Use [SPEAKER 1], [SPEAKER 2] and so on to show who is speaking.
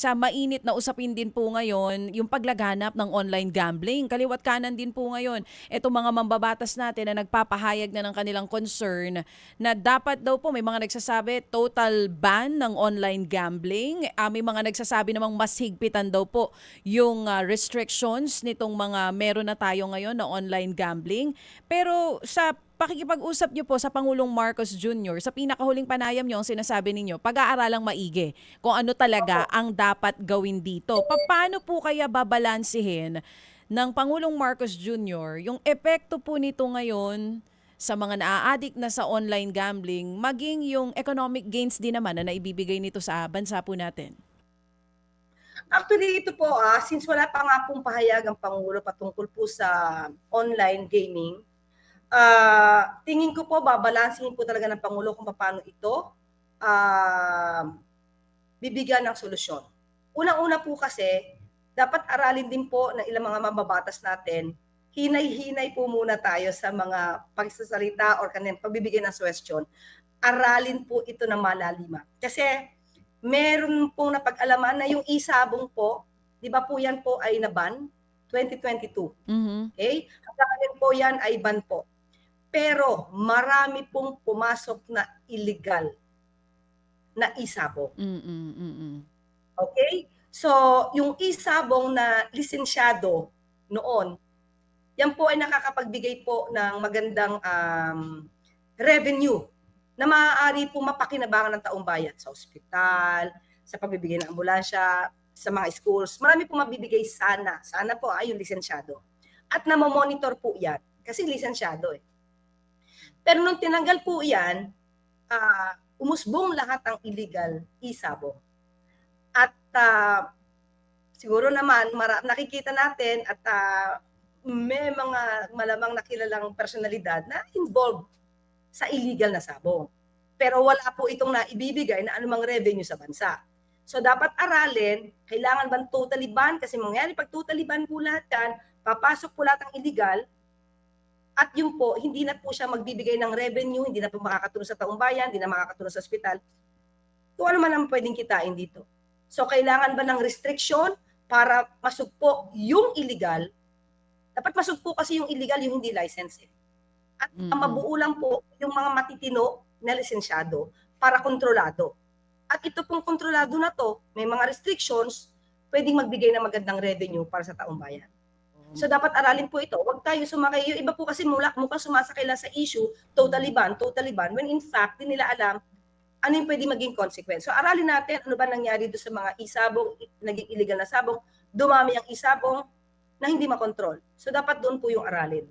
[SPEAKER 1] sa mainit na usapin din po ngayon, yung paglaganap ng online gambling. Kaliwat kanan din po ngayon, itong mga mambabatas natin na nagpapahayag na ng kanilang concern na dapat daw po may mga nagsasabi total ban ng online gambling. May mga nagsasabi namang mas higpitan daw po yung restrictions nitong mga meron na tayo ngayon na online gambling. Pero sa pakikipag-usap niyo po sa Pangulong Marcos Jr., sa pinakahuling panayam niyo, ang sinasabi ninyo, pag-aaralang maigi kung ano talaga
[SPEAKER 2] Opo.
[SPEAKER 1] ang dapat gawin dito. Paano po kaya babalansehin ng Pangulong Marcos Jr. yung epekto po nito ngayon sa mga naa-addict na sa online gambling, maging yung economic gains din naman na naibibigay nito sa bansa po natin?
[SPEAKER 2] Actually, ito po, since wala pa nga pong pahayag ang Pangulo patungkol po sa online gaming, tingin ko po babalansin po talaga ng Pangulo kung paano ito ah, bibigyan ng solusyon. Unang-una po kasi, dapat aralin din po ng ilang mga mababatas natin, hinay-hinay po muna tayo sa mga pagsasalita or kanilang pagbibigay ng suggestion. Aralin po ito ng malalima. Kasi meron pong napag-alaman na yung isabong po, di ba po yan po ay naban 2022.
[SPEAKER 1] Mhm.
[SPEAKER 2] Okay? Hanggang ngayon po yan ay ban po. Pero marami pong pumasok na illegal na isabong.
[SPEAKER 1] Mm, mm.
[SPEAKER 2] Okay? So, yung isabong na lisensyado noon, yan po ay nakakapagbigay po ng magandang revenue na maaari po mapakinabangan ng taong bayan sa ospital, sa pagbibigay ng ambulansya, sa mga schools. Marami po mabibigay sana. Sana po ay yung lisensyado. At namomonitor po yan. Kasi lisensyado eh. Pero nung tinanggal po yan, umusbong lahat ng illegal isabong. At siguro naman nakikita natin at may mga malamang nakilalang personalidad na involved sa illegal na sabong. Pero wala po itong naibibigay na anumang revenue sa bansa. So dapat aralin, kailangan bang totally ban? Kasi mangyari pag totally ban po lahat yan, papasok po lahat ng illegal, at yun po, hindi na po siya magbibigay ng revenue, hindi na po makakatulong sa taong bayan, hindi na makakatulong sa ospital. Kung ano man ang pwedeng kitain dito. So kailangan ba ng restriction para masugpo yung illegal? Dapat masugpo kasi yung illegal, yung hindi license. At ang
[SPEAKER 1] Mm.
[SPEAKER 2] mabuo lang po yung mga matitino na lisensyado para kontrolado. At ito pong kontrolado na to, may mga restrictions, pwedeng magbigay ng magandang revenue para sa taong bayan. So dapat aralin po ito. Huwag tayo sumakay. Yung iba po kasi mukhang sumasakay lang sa issue, totally ban, when in fact, di nila alam ano yung pwede maging consequence. So aralin natin ano ba nangyari doon sa mga isabong, naging illegal na sabong, dumami ang isabong na hindi makontrol. So dapat doon po yung aralin.